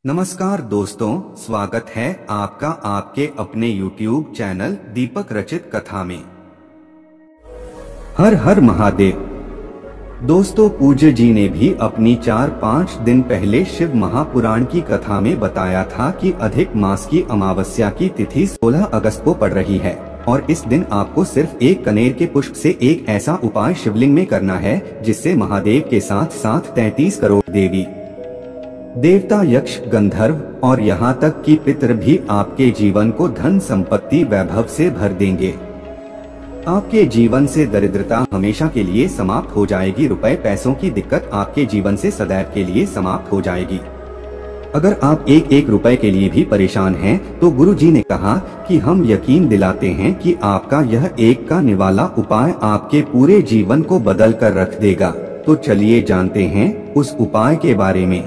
नमस्कार दोस्तों, स्वागत है आपका आपके अपने YouTube चैनल दीपक रचित कथा में। हर हर महादेव। दोस्तों, पूज्य जी ने भी अपनी 4-5 दिन पहले शिव महापुराण की कथा में बताया था कि अधिक मास की अमावस्या की तिथि 16 अगस्त को पड़ रही है और इस दिन आपको सिर्फ एक कनेर के पुष्प से एक ऐसा उपाय शिवलिंग में करना है जिससे महादेव के साथ साथ 33 करोड़ देवी देवता, यक्ष, गंधर्व और यहाँ तक कि पितर भी आपके जीवन को धन संपत्ति वैभव से भर देंगे। आपके जीवन से दरिद्रता हमेशा के लिए समाप्त हो जाएगी। रुपए पैसों की दिक्कत आपके जीवन से सदैव के लिए समाप्त हो जाएगी। अगर आप एक रुपए के लिए भी परेशान हैं, तो गुरु जी ने कहा कि हम यकीन दिलाते हैं कि आपका यह एक का निवाला उपाय आपके पूरे जीवन को बदल कर रख देगा। तो चलिए जानते हैं उस उपाय के बारे में।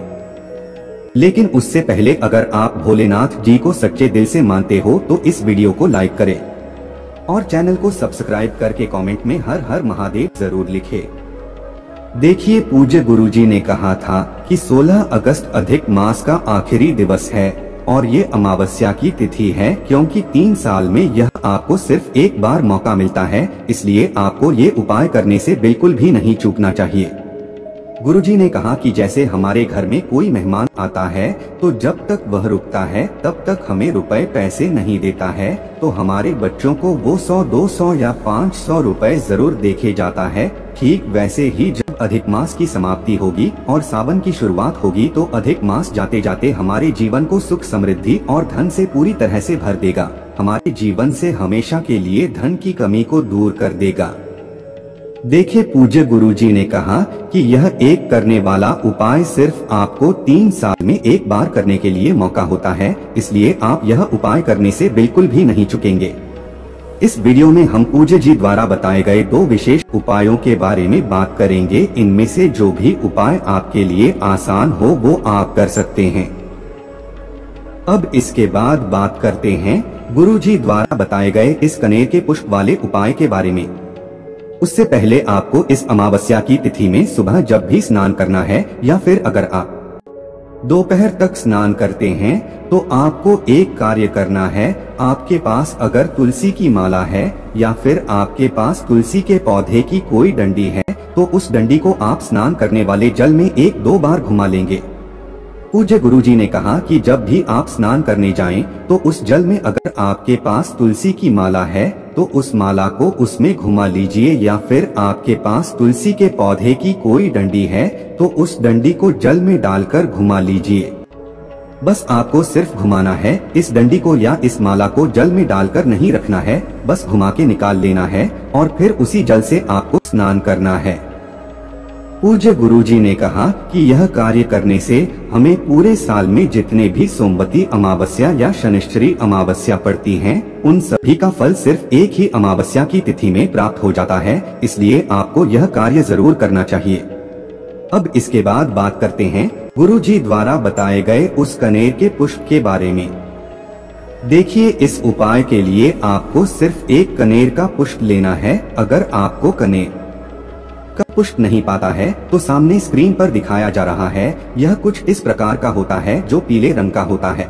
लेकिन उससे पहले अगर आप भोलेनाथ जी को सच्चे दिल से मानते हो तो इस वीडियो को लाइक करें और चैनल को सब्सक्राइब करके कमेंट में हर हर महादेव जरूर लिखें। देखिए, पूज्य गुरुजी ने कहा था कि 16 अगस्त अधिक मास का आखिरी दिवस है और ये अमावस्या की तिथि है, क्योंकि 3 साल में यह आपको सिर्फ एक बार मौका मिलता है। इसलिए आपको ये उपाय करने से बिल्कुल भी नहीं चूकना चाहिए। गुरुजी ने कहा कि जैसे हमारे घर में कोई मेहमान आता है तो जब तक वह रुकता है तब तक हमें रुपए पैसे नहीं देता है, तो हमारे बच्चों को वो 100, 200 या 500 रुपए जरूर देखे जाता है। ठीक वैसे ही जब अधिक मास की समाप्ति होगी और सावन की शुरुआत होगी तो अधिक मास जाते जाते हमारे जीवन को सुख, समृद्धि और धन से पूरी तरह से भर देगा। हमारे जीवन से हमेशा के लिए धन की कमी को दूर कर देगा। देखिए, पूज्य गुरुजी ने कहा कि यह एक करने वाला उपाय सिर्फ आपको 3 साल में एक बार करने के लिए मौका होता है, इसलिए आप यह उपाय करने से बिल्कुल भी नहीं चूकेंगे। इस वीडियो में हम पूज्य जी द्वारा बताए गए 2 विशेष उपायों के बारे में बात करेंगे। इनमें से जो भी उपाय आपके लिए आसान हो वो आप कर सकते हैं। अब इसके बाद बात करते हैं गुरुजी द्वारा बताए गए इस कनेर के पुष्प वाले उपाय के बारे में। उससे पहले आपको इस अमावस्या की तिथि में सुबह जब भी स्नान करना है या फिर अगर आप दोपहर तक स्नान करते हैं तो आपको एक कार्य करना है। आपके पास अगर तुलसी की माला है या फिर आपके पास तुलसी के पौधे की कोई डंडी है तो उस डंडी को आप स्नान करने वाले जल में 1-2 बार घुमा लेंगे। पूज्य गुरुजी ने कहा कि जब भी आप स्नान करने जाएं तो उस जल में अगर आपके पास तुलसी की माला है तो उस माला को उसमें घुमा लीजिए, या फिर आपके पास तुलसी के पौधे की कोई डंडी है तो उस डंडी को जल में डालकर घुमा लीजिए। बस आपको सिर्फ घुमाना है। इस डंडी को या इस माला को जल में डालकर नहीं रखना है, बस घुमा के निकाल लेना है और फिर उसी जल से आपको स्नान करना है। पूज्य गुरुजी ने कहा कि यह कार्य करने से हमें पूरे साल में जितने भी सोमवती अमावस्या या शनिश्चरी अमावस्या पड़ती हैं, उन सभी का फल सिर्फ एक ही अमावस्या की तिथि में प्राप्त हो जाता है। इसलिए आपको यह कार्य जरूर करना चाहिए। अब इसके बाद बात करते हैं गुरुजी द्वारा बताए गए उस कनेर के पुष्प के बारे में। देखिए, इस उपाय के लिए आपको सिर्फ एक कनेर का पुष्प लेना है। अगर आपको कनेर का पुष्प नहीं पाता है तो सामने स्क्रीन पर दिखाया जा रहा है, यह कुछ इस प्रकार का होता है जो पीले रंग का होता है।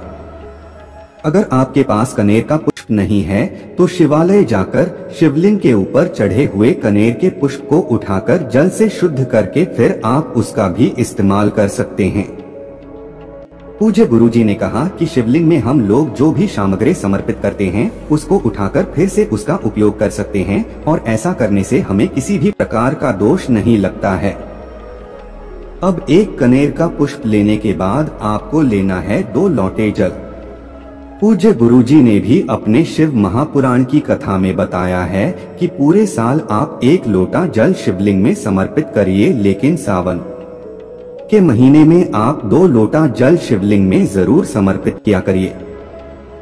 अगर आपके पास कनेर का पुष्प नहीं है तो शिवालय जाकर शिवलिंग के ऊपर चढ़े हुए कनेर के पुष्प को उठाकर जल से शुद्ध करके फिर आप उसका भी इस्तेमाल कर सकते हैं। पूज्य गुरुजी ने कहा कि शिवलिंग में हम लोग जो भी सामग्री समर्पित करते हैं उसको उठाकर फिर से उसका उपयोग कर सकते हैं और ऐसा करने से हमें किसी भी प्रकार का दोष नहीं लगता है। अब एक कनेर का पुष्प लेने के बाद आपको लेना है 2 लोटे जल। पूज्य गुरुजी ने भी अपने शिव महापुराण की कथा में बताया है कि पूरे साल आप 1 लोटा जल शिवलिंग में समर्पित करिए, लेकिन सावन के महीने में आप 2 लोटा जल शिवलिंग में जरूर समर्पित किया करिए।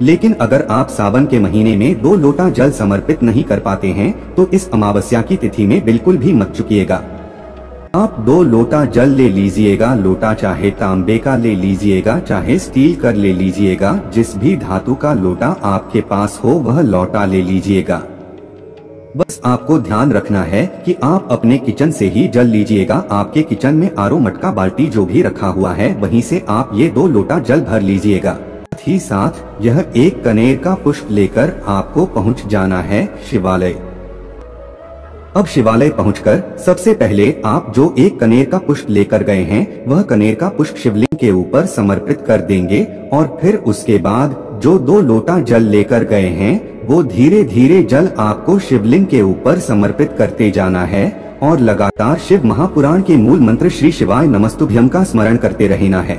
लेकिन अगर आप सावन के महीने में 2 लोटा जल समर्पित नहीं कर पाते हैं तो इस अमावस्या की तिथि में बिल्कुल भी मत चूकिएगा। आप 2 लोटा जल ले लीजिएगा। लोटा चाहे तांबे का ले लीजिएगा, चाहे स्टील का ले लीजिएगा, जिस भी धातु का लोटा आपके पास हो वह लोटा ले लीजिएगा। बस आपको ध्यान रखना है कि आप अपने किचन से ही जल लीजिएगा। आपके किचन में आरो मटका बाल्टी जो भी रखा हुआ है वहीं से आप ये 2 लोटा जल भर लीजिएगा। साथ ही साथ यह एक कनेर का पुष्प लेकर आपको पहुंच जाना है शिवालय। अब शिवालय पहुंचकर सबसे पहले आप जो एक कनेर का पुष्प लेकर गए हैं वह कनेर का पुष्प शिवलिंग के ऊपर समर्पित कर देंगे और फिर उसके बाद जो 2 लोटा जल लेकर गए हैं वो धीरे धीरे जल आपको शिवलिंग के ऊपर समर्पित करते जाना है और लगातार शिव महापुराण के मूल मंत्र श्री शिवाय नमस्तुभ्यम का स्मरण करते रहना है।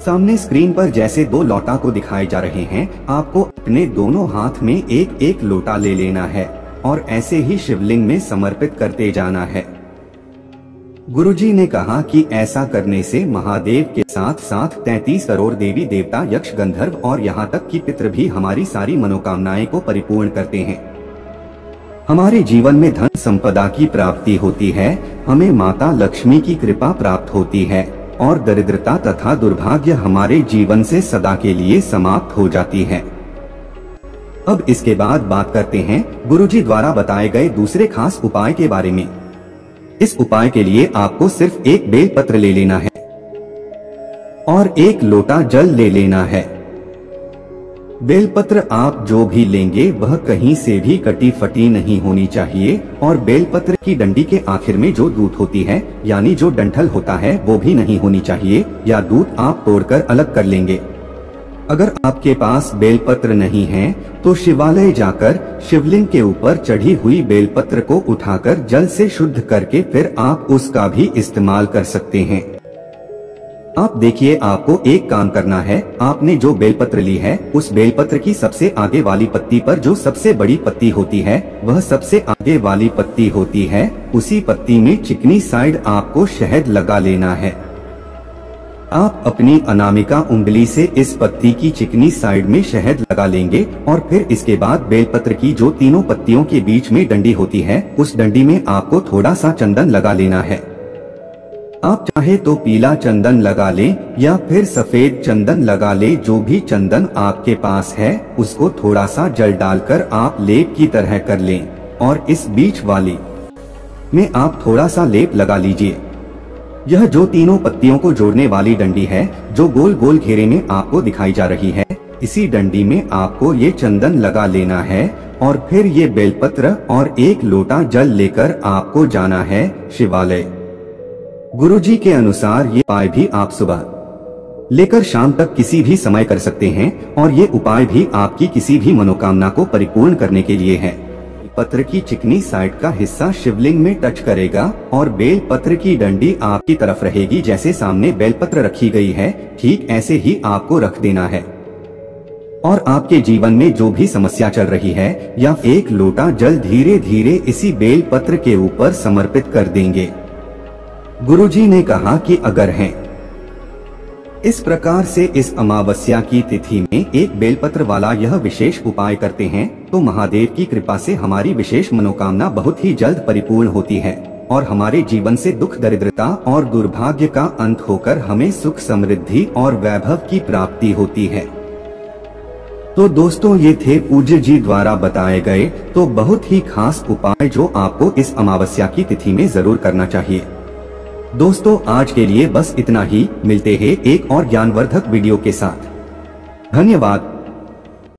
सामने स्क्रीन पर जैसे 2 लोटा को दिखाए जा रहे हैं, आपको अपने दोनों हाथ में एक एक लोटा ले लेना है और ऐसे ही शिवलिंग में समर्पित करते जाना है। गुरुजी ने कहा कि ऐसा करने से महादेव के साथ साथ 33 करोड़ देवी देवता, यक्ष, गंधर्व और यहाँ तक कि पितृ भी हमारी सारी मनोकामनाएं को परिपूर्ण करते हैं। हमारे जीवन में धन संपदा की प्राप्ति होती है, हमें माता लक्ष्मी की कृपा प्राप्त होती है और दरिद्रता तथा दुर्भाग्य हमारे जीवन से सदा के लिए समाप्त हो जाती है। अब इसके बाद बात करते हैं गुरुजी द्वारा बताए गए दूसरे खास उपाय के बारे में। इस उपाय के लिए आपको सिर्फ एक बेलपत्र ले लेना है और 1 लोटा जल ले लेना है। बेलपत्र आप जो भी लेंगे वह कहीं से भी कटी फटी नहीं होनी चाहिए और बेलपत्र की डंडी के आखिर में जो दूध होती है यानी जो डंठल होता है वो भी नहीं होनी चाहिए, या दूध आप तोड़कर अलग कर लेंगे। अगर आपके पास बेलपत्र नहीं है तो शिवालय जाकर शिवलिंग के ऊपर चढ़ी हुई बेलपत्र को उठाकर जल से शुद्ध करके फिर आप उसका भी इस्तेमाल कर सकते हैं। आप देखिए, आपको एक काम करना है, आपने जो बेलपत्र ली है उस बेलपत्र की सबसे आगे वाली पत्ती पर जो सबसे बड़ी पत्ती होती है वह सबसे आगे वाली पत्ती होती है, उसी पत्ती में चिकनी साइड आपको शहद लगा लेना है। आप अपनी अनामिका उंगली से इस पत्ती की चिकनी साइड में शहद लगा लेंगे और फिर इसके बाद बेलपत्र की जो तीनों पत्तियों के बीच में डंडी होती है उस डंडी में आपको थोड़ा सा चंदन लगा लेना है। आप चाहे तो पीला चंदन लगा लें या फिर सफेद चंदन लगा लें, जो भी चंदन आपके पास है उसको थोड़ा सा जल डालकर आप लेप की तरह कर लें और इस बीच वाली में आप थोड़ा सा लेप लगा लीजिए। यह जो तीनों पत्तियों को जोड़ने वाली डंडी है जो गोल गोल घेरे में आपको दिखाई जा रही है, इसी डंडी में आपको ये चंदन लगा लेना है और फिर ये बेलपत्र और 1 लोटा जल लेकर आपको जाना है शिवालय। गुरुजी के अनुसार ये उपाय भी आप सुबह लेकर शाम तक किसी भी समय कर सकते हैं और ये उपाय भी आपकी किसी भी मनोकामना को परिपूर्ण करने के लिए है। पत्र की चिकनी साइड का हिस्सा शिवलिंग में टच करेगा और बेल पत्र की डंडी आपकी तरफ रहेगी। जैसे सामने बेलपत्र रखी गई है ठीक ऐसे ही आपको रख देना है और आपके जीवन में जो भी समस्या चल रही है या 1 लोटा जल धीरे धीरे इसी बेल पत्र के ऊपर समर्पित कर देंगे। गुरुजी ने कहा कि अगर हैं इस प्रकार से इस अमावस्या की तिथि में एक बेलपत्र वाला यह विशेष उपाय करते हैं तो महादेव की कृपा से हमारी विशेष मनोकामना बहुत ही जल्द परिपूर्ण होती है और हमारे जीवन से दुख, दरिद्रता और दुर्भाग्य का अंत होकर हमें सुख, समृद्धि और वैभव की प्राप्ति होती है। तो दोस्तों, ये थे पूज्य जी द्वारा बताए गए तो बहुत ही खास उपाय जो आपको इस अमावस्या की तिथि में जरूर करना चाहिए। दोस्तों, आज के लिए बस इतना ही। मिलते हैं एक और ज्ञानवर्धक वीडियो के साथ। धन्यवाद।